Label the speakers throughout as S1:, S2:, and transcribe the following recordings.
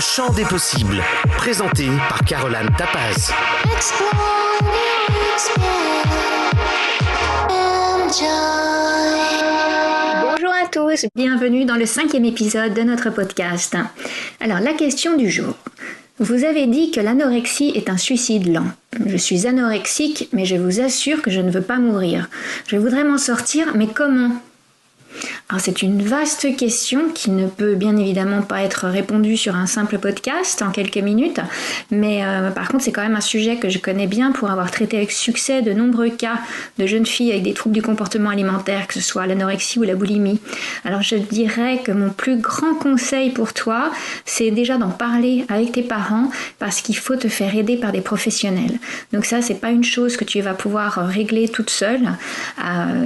S1: Le champ des possibles, présenté par Caroline Tapaz.
S2: Bonjour à tous, bienvenue dans le 5e épisode de notre podcast. Alors, la question du jour. Vous avez dit que l'anorexie est un suicide lent. Je suis anorexique, mais je vous assure que je ne veux pas mourir. Je voudrais m'en sortir, mais comment ? Alors c'est une vaste question qui ne peut bien évidemment pas être répondue sur un simple podcast en quelques minutes, mais par contre c'est quand même un sujet que je connais bien pour avoir traité avec succès de nombreux cas de jeunes filles avec des troubles du comportement alimentaire, que ce soit l'anorexie ou la boulimie. Alors je dirais que mon plus grand conseil pour toi, c'est déjà d'en parler avec tes parents parce qu'il faut te faire aider par des professionnels. Donc ça c'est pas une chose que tu vas pouvoir régler toute seule,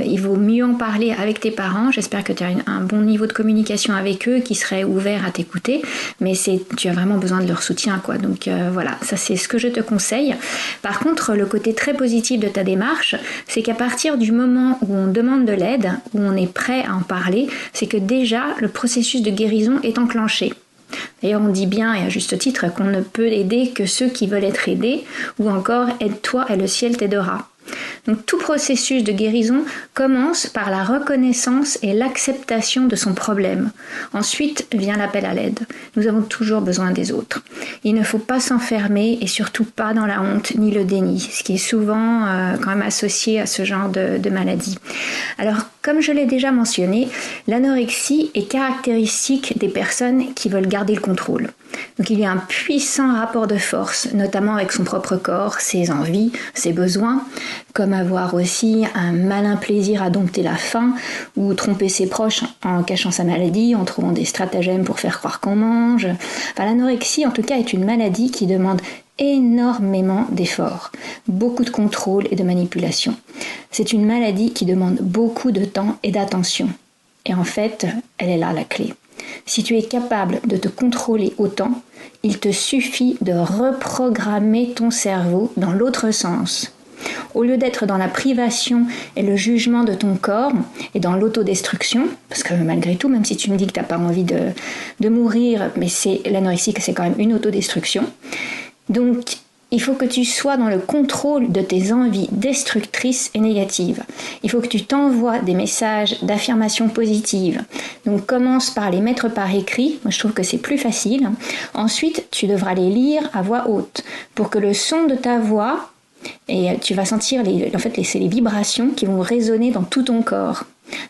S2: il vaut mieux en parler avec tes parents. J'espère que tu as un bon niveau de communication avec eux qui serait ouvert à t'écouter, mais tu as vraiment besoin de leur soutien, quoi. Donc voilà, ça c'est ce que je te conseille. Par contre, le côté très positif de ta démarche, c'est qu'à partir du moment où on demande de l'aide, où on est prêt à en parler, c'est que déjà le processus de guérison est enclenché. D'ailleurs, on dit bien, et à juste titre, qu'on ne peut aider que ceux qui veulent être aidés, ou encore « aide-toi et le ciel t'aidera ». Donc tout processus de guérison commence par la reconnaissance et l'acceptation de son problème. Ensuite vient l'appel à l'aide. Nous avons toujours besoin des autres. Il ne faut pas s'enfermer et surtout pas dans la honte ni le déni, ce qui est souvent quand même associé à ce genre de maladie. Alors comme je l'ai déjà mentionné, l'anorexie est caractéristique des personnes qui veulent garder le contrôle. Donc il y a un puissant rapport de force, notamment avec son propre corps, ses envies, ses besoins, comme avoir aussi un malin plaisir à dompter la faim ou tromper ses proches en cachant sa maladie, en trouvant des stratagèmes pour faire croire qu'on mange. Enfin, l'anorexie, en tout cas, est une maladie qui demande énormément d'efforts, beaucoup de contrôle et de manipulation. C'est une maladie qui demande beaucoup de temps et d'attention. Et en fait, elle est là la clé. Si tu es capable de te contrôler autant, il te suffit de reprogrammer ton cerveau dans l'autre sens. Au lieu d'être dans la privation et le jugement de ton corps et dans l'autodestruction, parce que malgré tout, même si tu me dis que tu n'as pas envie de mourir, mais l'anorexie, c'est quand même une autodestruction. Donc, il faut que tu sois dans le contrôle de tes envies destructrices et négatives. Il faut que tu t'envoies des messages d'affirmation positive. Donc commence par les mettre par écrit. Moi, je trouve que c'est plus facile. Ensuite, tu devras les lire à voix haute pour que le son de ta voix, et tu vas sentir c'est les vibrations qui vont résonner dans tout ton corps.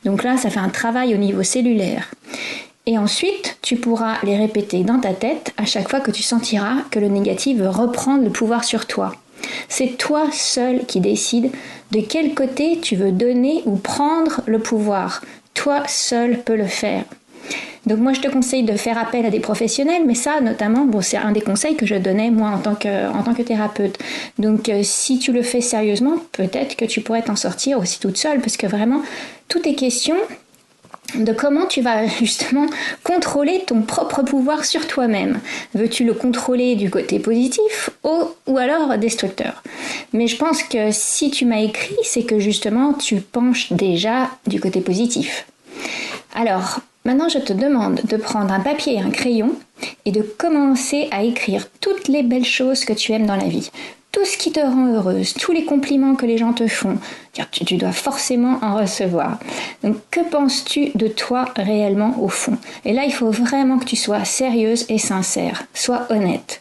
S2: Donc là, ça fait un travail au niveau cellulaire. Et ensuite, tu pourras les répéter dans ta tête à chaque fois que tu sentiras que le négatif veut reprendre le pouvoir sur toi. C'est toi seul qui décides de quel côté tu veux donner ou prendre le pouvoir. Toi seul peux le faire. Donc moi je te conseille de faire appel à des professionnels, mais ça notamment, c'est un des conseils que je donnais moi en tant que thérapeute. Donc si tu le fais sérieusement, peut-être que tu pourrais t'en sortir aussi toute seule, parce que vraiment, tout est question de comment tu vas justement contrôler ton propre pouvoir sur toi-même. Veux-tu le contrôler du côté positif ou alors destructeur ? Mais je pense que si tu m'as écrit, c'est que justement tu penches déjà du côté positif. Alors, maintenant je te demande de prendre un papier et un crayon et de commencer à écrire toutes les belles choses que tu aimes dans la vie. Tout ce qui te rend heureuse, tous les compliments que les gens te font, tu dois forcément en recevoir. Donc, que penses-tu de toi réellement au fond ? Et là, il faut vraiment que tu sois sérieuse et sincère. Sois honnête.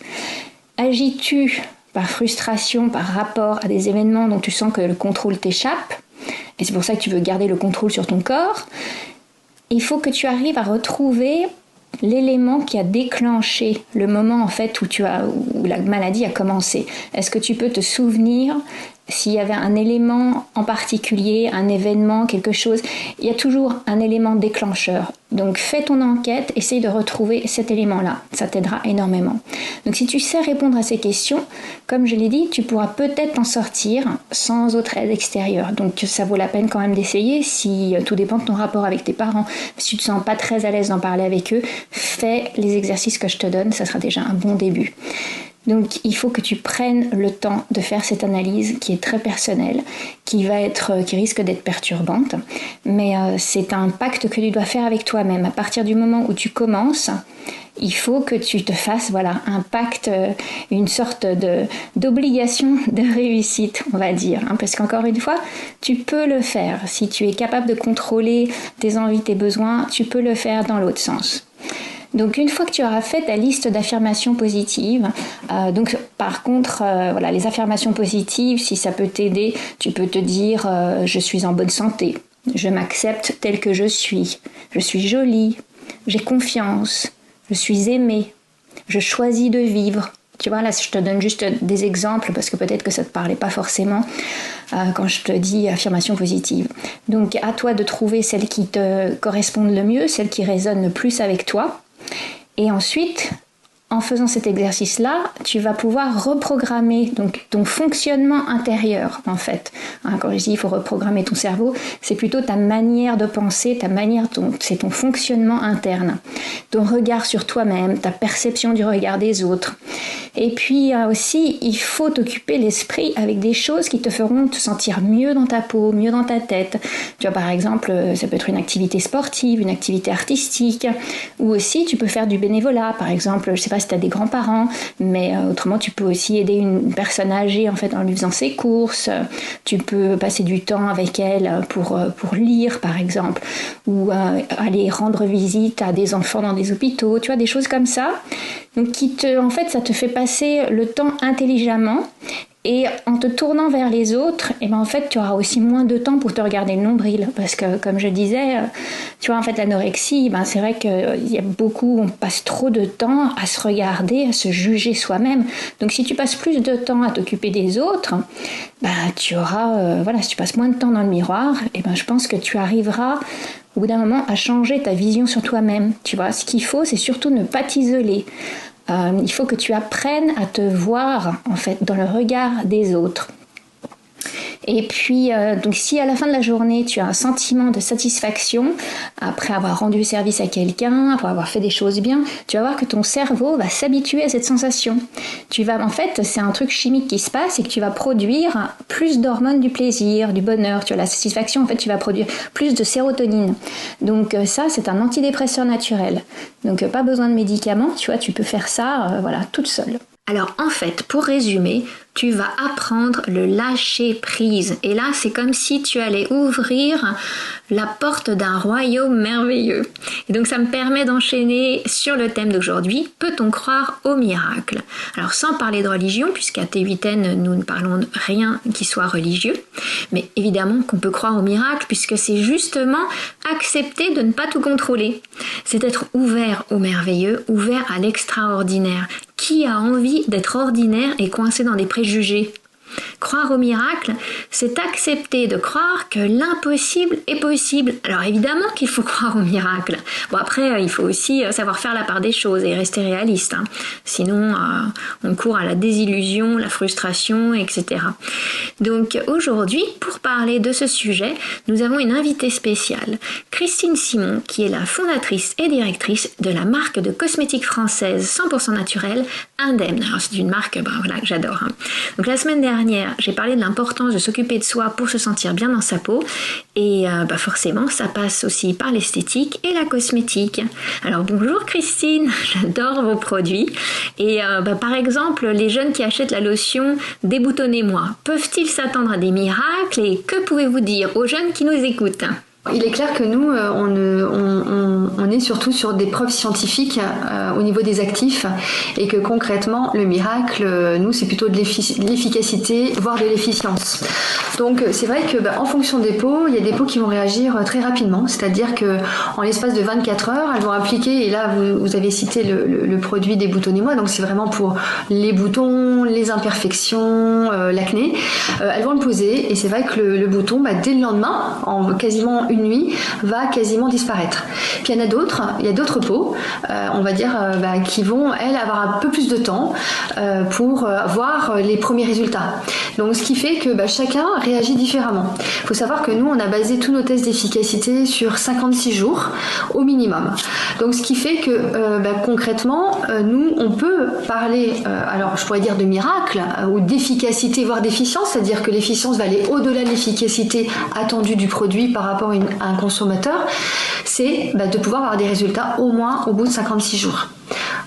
S2: Agis-tu par frustration, par rapport à des événements dont tu sens que le contrôle t'échappe ? Et c'est pour ça que tu veux garder le contrôle sur ton corps. Il faut que tu arrives à retrouver l'élément qui a déclenché le moment en fait où la maladie a commencé. Est-ce que tu peux te souvenir s'il y avait un élément en particulier, un événement, quelque chose? Il y a toujours un élément déclencheur. Donc fais ton enquête, essaye de retrouver cet élément-là. Ça t'aidera énormément. Donc si tu sais répondre à ces questions, comme je l'ai dit, tu pourras peut-être t'en sortir sans autre aide extérieure. Donc ça vaut la peine quand même d'essayer. Si tout dépend de ton rapport avec tes parents, si tu te sens pas très à l'aise d'en parler avec eux, fais les exercices que je te donne, ça sera déjà un bon début. Donc il faut que tu prennes le temps de faire cette analyse qui est très personnelle, qui risque d'être perturbante, mais c'est un pacte que tu dois faire avec toi-même. À partir du moment où tu commences, il faut que tu te fasses un pacte, une sorte d'obligation de réussite, on va dire. Parce qu'encore une fois, tu peux le faire. Si tu es capable de contrôler tes envies, tes besoins, tu peux le faire dans l'autre sens. Donc une fois que tu auras fait ta liste d'affirmations positives, par contre, les affirmations positives, si ça peut t'aider, tu peux te dire je suis en bonne santé, je m'accepte telle que je suis jolie, j'ai confiance, je suis aimée, je choisis de vivre. Tu vois, là, je te donne juste des exemples parce que peut-être que ça ne te parlait pas forcément quand je te dis affirmation positive. Donc, à toi de trouver celles qui te correspondent le mieux, celles qui résonnent le plus avec toi. Et ensuite, en faisant cet exercice-là, tu vas pouvoir reprogrammer ton fonctionnement intérieur, en fait. Quand je dis il faut reprogrammer ton cerveau, c'est plutôt ta manière de penser, c'est ton fonctionnement interne, ton regard sur toi-même, ta perception du regard des autres. Et puis aussi, il faut t'occuper l'esprit avec des choses qui te feront te sentir mieux dans ta peau, mieux dans ta tête. Tu vois, par exemple, ça peut être une activité sportive, une activité artistique, ou aussi tu peux faire du bénévolat. Par exemple, je ne sais pas si tu as des grands-parents, mais autrement tu peux aussi aider une personne âgée en fait en lui faisant ses courses. Tu peux passer du temps avec elle pour lire, par exemple, ou aller rendre visite à des enfants dans des hôpitaux. Tu vois, des choses comme ça. Donc en fait, ça te fait passer le temps intelligemment. Et en te tournant vers les autres, en fait, tu auras aussi moins de temps pour te regarder le nombril. Parce que, comme je disais, tu vois, en fait, l'anorexie, c'est vrai on passe trop de temps à se regarder, à se juger soi-même. Donc, si tu passes plus de temps à t'occuper des autres, tu auras, si tu passes moins de temps dans le miroir, je pense que tu arriveras au bout d'un moment à changer ta vision sur toi-même. Tu vois, ce qu'il faut, c'est surtout ne pas t'isoler. Il faut que tu apprennes à te voir en fait dans le regard des autres. Et puis, donc si à la fin de la journée, tu as un sentiment de satisfaction, après avoir rendu service à quelqu'un, après avoir fait des choses bien, tu vas voir que ton cerveau va s'habituer à cette sensation. En fait, c'est un truc chimique qui se passe et que tu vas produire plus d'hormones du plaisir, du bonheur. Tu vois, la satisfaction, en fait, tu vas produire plus de sérotonine. Donc ça, c'est un antidépresseur naturel. Donc pas besoin de médicaments, tu vois, tu peux faire ça, toute seule. Alors en fait, pour résumer, tu vas apprendre le lâcher prise. Et là, c'est comme si tu allais ouvrir la porte d'un royaume merveilleux. Et donc ça me permet d'enchaîner sur le thème d'aujourd'hui. Peut-on croire au miracle? Alors sans parler de religion, puisqu'à T8N, nous ne parlons de rien qui soit religieux. Mais évidemment qu'on peut croire au miracle, puisque c'est justement accepter de ne pas tout contrôler. C'est être ouvert au merveilleux, ouvert à l'extraordinaire. Qui a envie d'être ordinaire et coincé dans des préjugés? Croire au miracle, c'est accepter de croire que l'impossible est possible. Alors évidemment qu'il faut croire au miracle. Bon après, il faut aussi savoir faire la part des choses et rester réaliste. Sinon, on court à la désillusion, la frustration, etc. Donc aujourd'hui, pour parler de ce sujet, nous avons une invitée spéciale, Christine Simon, qui est la fondatrice et directrice de la marque de cosmétiques française 100% naturelle, Indemne. Alors c'est une marque que j'adore. Donc la semaine dernière, j'ai parlé de l'importance de s'occuper de soi pour se sentir bien dans sa peau et forcément ça passe aussi par l'esthétique et la cosmétique. Alors bonjour Christine, j'adore vos produits et par exemple les jeunes qui achètent la lotion Déboutonnez-moi, peuvent-ils s'attendre à des miracles et que pouvez-vous dire aux jeunes qui nous écoutent?
S3: Il est clair que nous, on est surtout sur des preuves scientifiques au niveau des actifs et que concrètement, le miracle, nous, c'est plutôt de l'efficacité, voire de l'efficience. Donc, c'est vrai que en fonction des peaux, il y a des peaux qui vont réagir très rapidement, c'est-à-dire que en l'espace de 24 heures, elles vont appliquer, et là, vous avez cité le produit Déboutonnez-moi, donc c'est vraiment pour les boutons, les imperfections, l'acné. Elles vont le poser et c'est vrai que le bouton, dès le lendemain, en quasiment une nuit, va quasiment disparaître. Puis il y en a d'autres peaux, on va dire, qui vont, elles, avoir un peu plus de temps pour voir les premiers résultats. Donc, ce qui fait que chacun réagit différemment. Il faut savoir que nous, on a basé tous nos tests d'efficacité sur 56 jours au minimum. Donc, ce qui fait que concrètement, nous, on peut parler, alors je pourrais dire de miracle ou d'efficacité, voire d'efficience, c'est-à-dire que l'efficience va aller au-delà de l'efficacité attendue du produit par rapport à un consommateur, c'est de pouvoir avoir des résultats au moins au bout de 56 jours.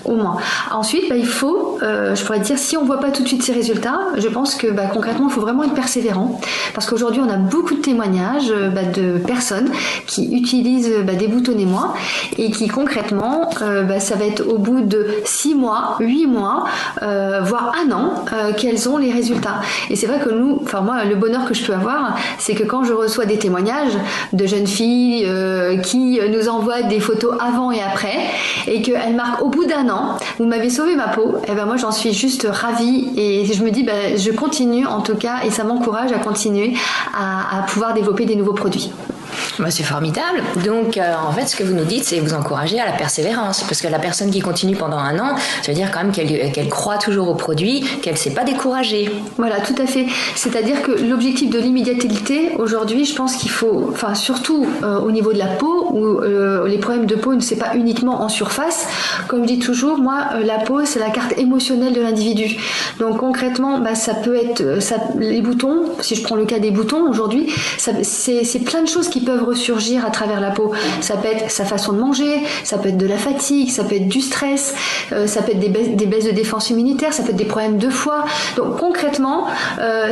S3: Au moins. Ensuite, il faut, je pourrais dire, si on ne voit pas tout de suite ces résultats, je pense que concrètement, il faut vraiment être persévérant. Parce qu'aujourd'hui, on a beaucoup de témoignages de personnes qui utilisent des boutonnez-moi et qui concrètement, ça va être au bout de 6 mois, 8 mois, voire 1 an, qu'elles ont les résultats. Et c'est vrai que nous, moi, le bonheur que je peux avoir, c'est que quand je reçois des témoignages de jeunes filles qui nous envoient des photos avant et après et qu'elles marquent au bout d'1 an, vous m'avez sauvé ma peau, et moi j'en suis juste ravie et je me dis je continue en tout cas et ça m'encourage à continuer à pouvoir développer des nouveaux produits.
S4: C'est formidable. Donc, en fait, ce que vous nous dites, c'est vous encourager à la persévérance. Parce que la personne qui continue pendant 1 an, ça veut dire quand même qu'elle croit toujours au produit, qu'elle ne s'est pas découragée.
S3: Voilà, tout à fait. C'est-à-dire que l'objectif de l'immédiateté, aujourd'hui, je pense qu'il faut, surtout au niveau de la peau, où les problèmes de peau ne sont pas uniquement en surface. Comme je dis toujours, moi, la peau, c'est la carte émotionnelle de l'individu. Donc, concrètement, ça peut être les boutons. Si je prends le cas des boutons, aujourd'hui, c'est plein de choses qui peuvent ressurgir à travers la peau. Ça peut être sa façon de manger, ça peut être de la fatigue, ça peut être du stress, ça peut être des baisses de défense immunitaire, ça peut être des problèmes de foie. Donc concrètement,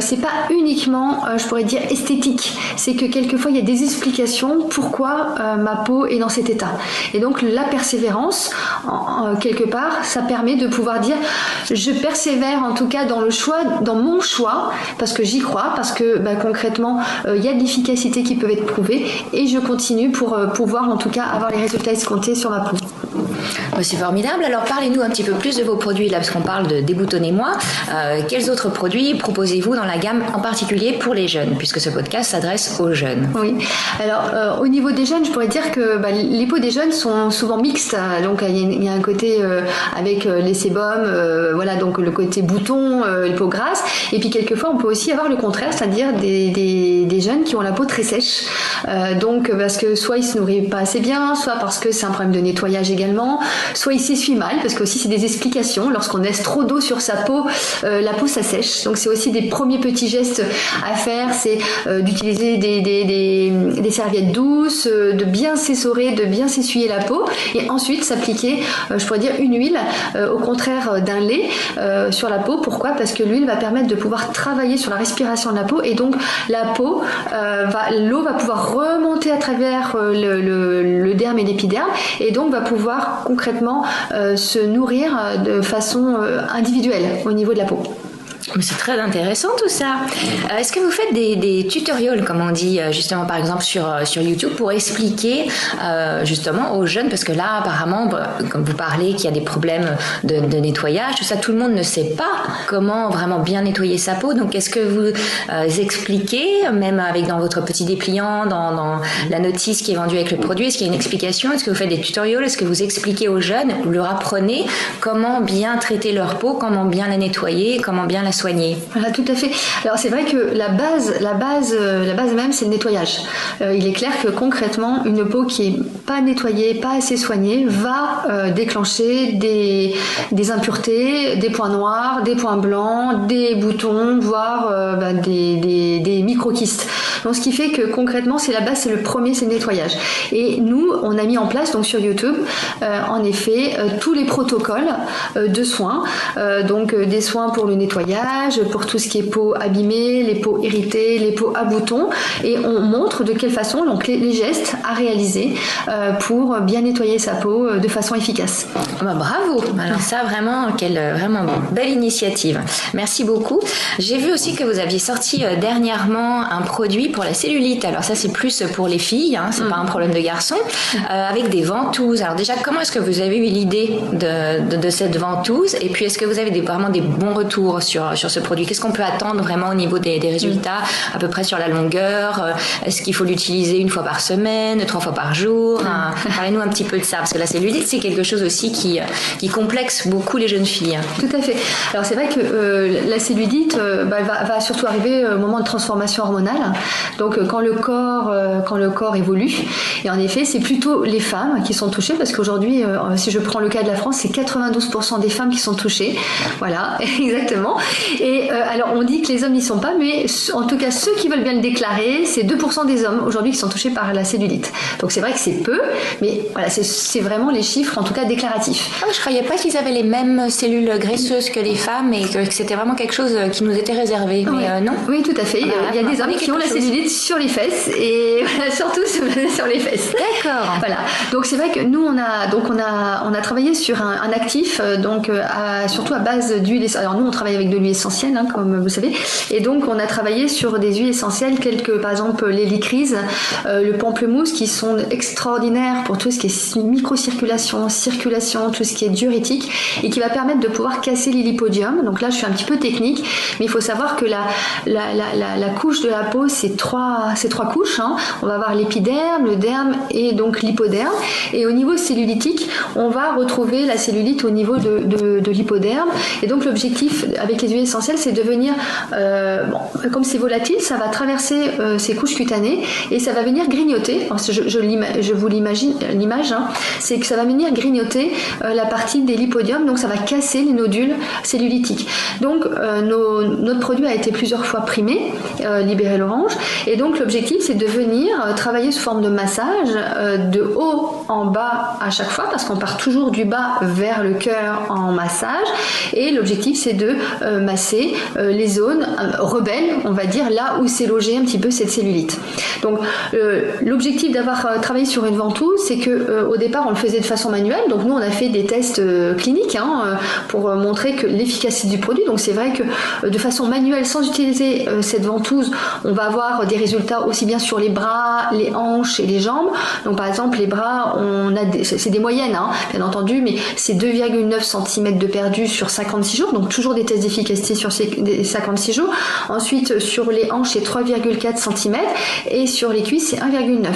S3: c'est pas uniquement, je pourrais dire, esthétique. C'est que quelquefois il y a des explications pourquoi ma peau est dans cet état. Et donc la persévérance, quelque part, ça permet de pouvoir dire je persévère en tout cas dans le choix, dans mon choix, parce que j'y crois, parce que concrètement il y a de l'efficacité qui peut être prouvée et je continue pour pouvoir en tout cas avoir les résultats escomptés sur ma peau.
S4: C'est formidable. Alors parlez-nous un petit peu plus de vos produits là, parce qu'on parle de déboutonnez-moi. Quels autres produits proposez-vous dans la gamme, en particulier pour les jeunes, puisque ce podcast s'adresse aux jeunes?
S3: Oui. Alors au niveau des jeunes, je pourrais dire que les peaux des jeunes sont souvent mixtes. Donc il y a un côté avec les sébums, voilà, donc le côté bouton, les peaux grasses. Et puis quelquefois on peut aussi avoir le contraire, c'est-à-dire des jeunes qui ont la peau très sèche. Donc parce que soit ils se nourrissent pas assez bien, soit parce que c'est un problème de nettoyage également, soit il s'essuie mal, parce que aussi c'est des explications. Lorsqu'on laisse trop d'eau sur sa peau, la peau s'assèche. Donc c'est aussi des premiers petits gestes à faire, c'est d'utiliser des serviettes douces, de bien s'essorer, de bien s'essuyer la peau, et ensuite s'appliquer, je pourrais dire, une huile, au contraire d'un lait, sur la peau. Pourquoi ? Parce que l'huile va permettre de pouvoir travailler sur la respiration de la peau, et donc la peau, l'eau va pouvoir remonter à travers le derme et l'épiderme, et donc va pouvoir concrètement se nourrir de façon individuelle au niveau de la peau.
S4: Mais c'est très intéressant tout ça. Est-ce que vous faites des tutoriels, comme on dit, justement par exemple sur YouTube, pour expliquer justement aux jeunes, parce que là apparemment, comme vous parlez qu'il y a des problèmes de nettoyage, tout ça, tout le monde ne sait pas comment vraiment bien nettoyer sa peau. Donc est-ce que vous expliquez, même dans votre petit dépliant, dans la notice qui est vendue avec le produit, est-ce qu'il y a une explication? Est-ce que vous faites des tutoriels? Est-ce que vous expliquez aux jeunes, vous leur apprenez comment bien traiter leur peau, comment bien la nettoyer, comment bien la soigner?
S3: Voilà, tout à fait. Alors c'est vrai que la base même, c'est le nettoyage. Il est clair que concrètement, une peau qui est pas nettoyée, pas assez soignée, va déclencher des impuretés, des points noirs, des points blancs, des boutons, voire des micro-kystes. Donc ce qui fait que concrètement, c'est la base, c'est le premier, c'est le nettoyage. Et nous, on a mis en place donc sur YouTube, en effet, tous les protocoles de soins, donc des soins pour le nettoyage, pour tout ce qui est peau abîmée, les peaux irritées, les peaux à boutons, et on montre de quelle façon, donc les gestes à réaliser pour bien nettoyer sa peau de façon efficace.
S4: Bravo. Alors ça, vraiment, vraiment belle initiative. Merci beaucoup. J'ai vu aussi que vous aviez sorti dernièrement un produit pour la cellulite. Alors ça, c'est plus pour les filles, hein, c'est pas un problème de garçon, avec des ventouses. Alors déjà, comment est-ce que vous avez eu l'idée de cette ventouse, et puis est-ce que vous avez vraiment des bons retours sur sur ce produit? Qu'est-ce qu'on peut attendre vraiment au niveau des résultats, à peu près sur la longueur? Est-ce qu'il faut l'utiliser 1 fois par semaine, 3 fois par jour? Parlez-nous un petit peu de ça, parce que la cellulite, c'est quelque chose aussi qui complexe beaucoup les jeunes filles.
S3: Tout à fait. Alors c'est vrai que la cellulite va surtout arriver au moment de transformation hormonale, donc quand le corps évolue, et en effet c'est plutôt les femmes qui sont touchées, parce qu'aujourd'hui, si je prends le cas de la France, c'est 92% des femmes qui sont touchées, voilà, exactement. Et alors on dit que les hommes n'y sont pas, mais en tout cas ceux qui veulent bien le déclarer, c'est 2% des hommes aujourd'hui qui sont touchés par la cellulite. Donc c'est vrai que c'est peu, mais voilà, c'est vraiment les chiffres en tout cas déclaratifs.
S4: Je croyais pas qu'ils avaient les mêmes cellules graisseuses que les femmes et que c'était vraiment quelque chose qui nous était réservé, mais non.
S3: Oui, tout à fait. Il y a des hommes qui ont la cellulite sur les fesses, et voilà, surtout sur les fesses.
S4: D'accord.
S3: Voilà. Donc c'est vrai que nous on a travaillé sur un actif, donc surtout à base d'huile. Alors nous on travaille avec de l'huile essentielle, hein, comme vous savez, et donc on a travaillé sur des huiles essentielles telles que par exemple l'hélicryse, le pamplemousse, qui sont extraordinaires pour tout ce qui est microcirculation, circulation, tout ce qui est diurétique, et qui va permettre de pouvoir casser les lipodiums. Donc là je suis un petit peu technique, mais il faut savoir que la couche de la peau, c'est trois couches, hein. On va avoir l'épiderme, le derme et donc l'hypoderme, et au niveau cellulitique on va retrouver la cellulite au niveau de l'hypoderme, et donc l'objectif avec les huiles essentielles, c'est de venir comme c'est volatile, ça va traverser ces couches cutanées et ça va venir grignoter. Alors, je vous l'imagine, l'image, hein, c'est que ça va venir grignoter la partie des lipodiums, donc ça va casser les nodules cellulitiques. Donc notre produit a été plusieurs fois primé, Libéré l'Orange, et donc l'objectif c'est de venir travailler sous forme de massage, de haut en bas à chaque fois, parce qu'on part toujours du bas vers le cœur en massage, et l'objectif c'est de masser les zones rebelles, on va dire, là où s'est logée un petit peu cette cellulite. Donc l'objectif d'avoir travaillé sur une ventouse, c'est que au départ on le faisait de façon manuelle, donc nous on a fait des tests cliniques, hein, pour montrer que l'efficacité du produit. Donc c'est vrai que de façon manuelle, sans utiliser cette ventouse, on va avoir des résultats aussi bien sur les bras, les hanches et les jambes. Donc par exemple les bras, c'est des moyennes, hein, bien entendu, mais c'est 2,9 cm de perdu sur 56 jours, donc toujours des tests d'efficacité sur ces 56 jours. Ensuite sur les hanches c'est 3,4 cm et sur les cuisses c'est 1,9.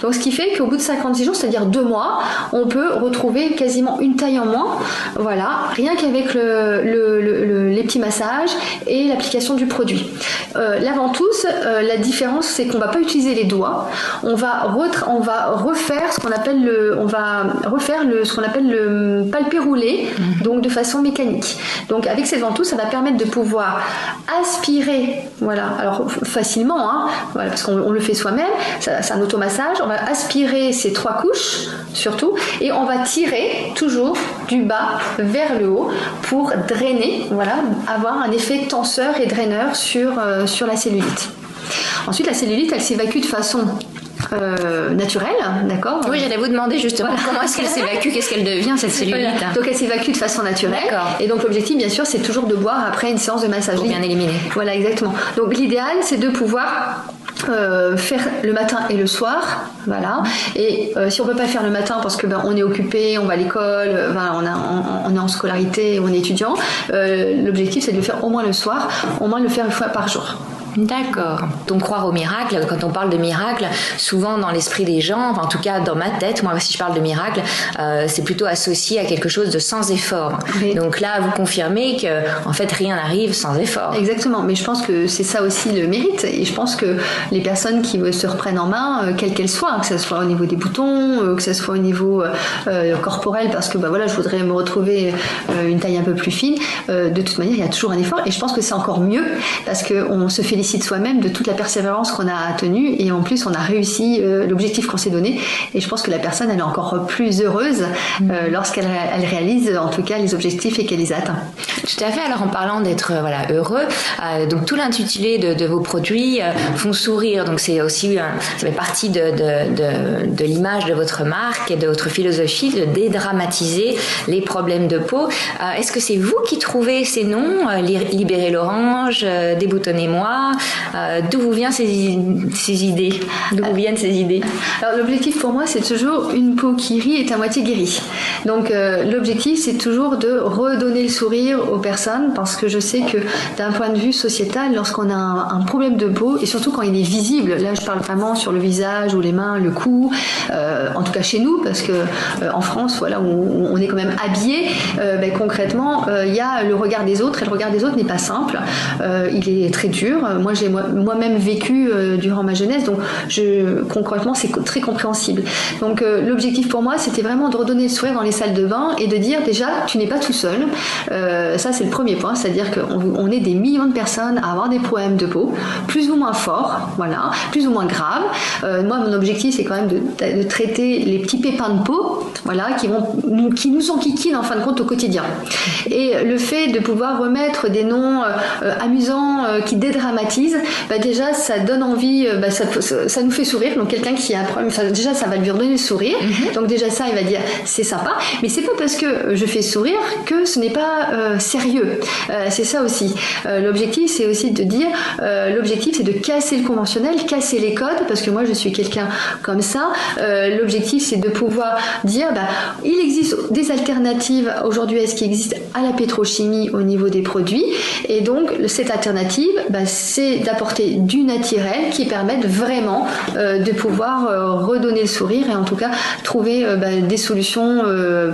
S3: Donc ce qui fait qu'au bout de 56 jours, c'est-à-dire 2 mois, on peut retrouver quasiment une taille en moins, voilà, rien qu'avec les petits massages et l'application du produit. La ventouse, la différence c'est qu'on va pas utiliser les doigts, on va refaire ce qu'on appelle le palpé roulé, donc de façon mécanique. Donc avec cette ventouse, ça va permettre de pouvoir aspirer, voilà, alors facilement, hein, voilà, parce qu'on le fait soi-même, c'est un automassage, on va aspirer ces 3 couches surtout, et on va tirer toujours du bas vers le haut pour drainer, voilà, avoir un effet tenseur et draineur sur la cellulite. Ensuite, la cellulite, elle s'évacue de façon naturelle, d'accord?
S4: Oui, j'allais vous demander justement comment est-ce qu'elle s'évacue, qu'est-ce qu'elle devient cette cellulite?
S3: Voilà. Donc elle s'évacue de façon naturelle. D'accord. Et donc l'objectif, bien sûr, c'est toujours de boire après une séance de massage.
S4: Pour bien éliminer.
S3: Voilà, exactement. Donc l'idéal, c'est de pouvoir faire le matin et le soir, voilà. Et si on peut pas faire le matin parce que on est occupé, on va à l'école, on est en scolarité, on est étudiant, l'objectif c'est de le faire au moins le soir, au moins le faire 1 fois par jour.
S4: D'accord. Donc croire au miracle, quand on parle de miracle, souvent dans l'esprit des gens, enfin, en tout cas dans ma tête, moi si je parle de miracle, c'est plutôt associé à quelque chose de sans effort. Oui. Donc là, vous confirmez que en fait rien n'arrive sans effort.
S3: Exactement, mais je pense que c'est ça aussi le mérite, et je pense que les personnes qui se reprennent en main, quelles qu'elles soient, que ce soit au niveau des boutons, que ce soit au niveau corporel, parce que voilà, je voudrais me retrouver une taille un peu plus fine, de toute manière il y a toujours un effort, et je pense que c'est encore mieux parce qu'on se félicite soi-même de toute la persévérance qu'on a tenue, et en plus on a réussi l'objectif qu'on s'est donné, et je pense que la personne elle est encore plus heureuse lorsqu'elle réalise en tout cas les objectifs et qu'elle les atteint.
S4: Tout à fait. Alors en parlant d'être heureux, donc tout l'intitulé de vos produits font sourire, donc c'est aussi ça fait partie de l'image de votre marque et de votre philosophie de dédramatiser les problèmes de peau. Est-ce que c'est vous qui trouvez ces noms, Libéré l'Orange, Déboutonnez-moi? D'où vous viennent ces idées? D'où vous viennent ces idées?
S3: Alors l'objectif pour moi, c'est toujours une peau qui rit est à moitié guérie. Donc l'objectif, c'est toujours de redonner le sourire aux personnes, parce que je sais que d'un point de vue sociétal, lorsqu'on a un problème de peau, et surtout quand il est visible, là je parle vraiment sur le visage ou les mains, le cou, en tout cas chez nous, parce que en France, voilà, où on est quand même habillé, concrètement, il y a le regard des autres, et le regard des autres n'est pas simple. Il est très dur. Moi, j'ai moi-même vécu durant ma jeunesse, donc concrètement, c'est très compréhensible. Donc, l'objectif pour moi, c'était vraiment de redonner le sourire dans les salles de bain et de dire déjà, tu n'es pas tout seul. Ça, c'est le premier point, c'est-à-dire qu'on est des millions de personnes à avoir des problèmes de peau, plus ou moins forts, voilà, plus ou moins graves. Moi, mon objectif, c'est quand même de traiter les petits pépins de peau, voilà, qui nous enquiquinent en fin de compte au quotidien. Et le fait de pouvoir remettre des noms amusants qui dédramatisent, déjà ça donne envie, ça nous fait sourire. Donc quelqu'un qui a un problème, déjà ça va lui redonner le sourire. Donc déjà ça, il va dire c'est sympa, mais c'est pas parce que je fais sourire que ce n'est pas sérieux. C'est ça aussi. L'objectif, c'est aussi de dire, l'objectif c'est de casser le conventionnel, casser les codes, parce que moi je suis quelqu'un comme ça. L'objectif, c'est de pouvoir dire il existe des alternatives aujourd'hui à ce qui existe à la pétrochimie au niveau des produits, et donc cette alternative, c'est d'apporter du naturel qui permette vraiment de pouvoir redonner le sourire, et en tout cas trouver des solutions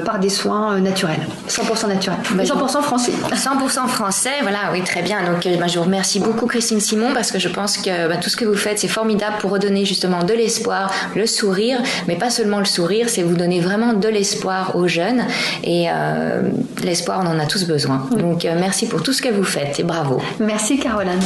S3: par des soins naturels, 100% naturels, 100% français.
S4: 100% français, voilà, oui, très bien. Donc je vous remercie beaucoup, Christine Simon, parce que je pense que tout ce que vous faites, c'est formidable pour redonner justement de l'espoir, le sourire, mais pas seulement le sourire, c'est vous donner vraiment de l'espoir aux jeunes, et l'espoir, on en a tous besoin. Donc merci pour tout ce que vous faites, et bravo.
S3: Merci Caroline.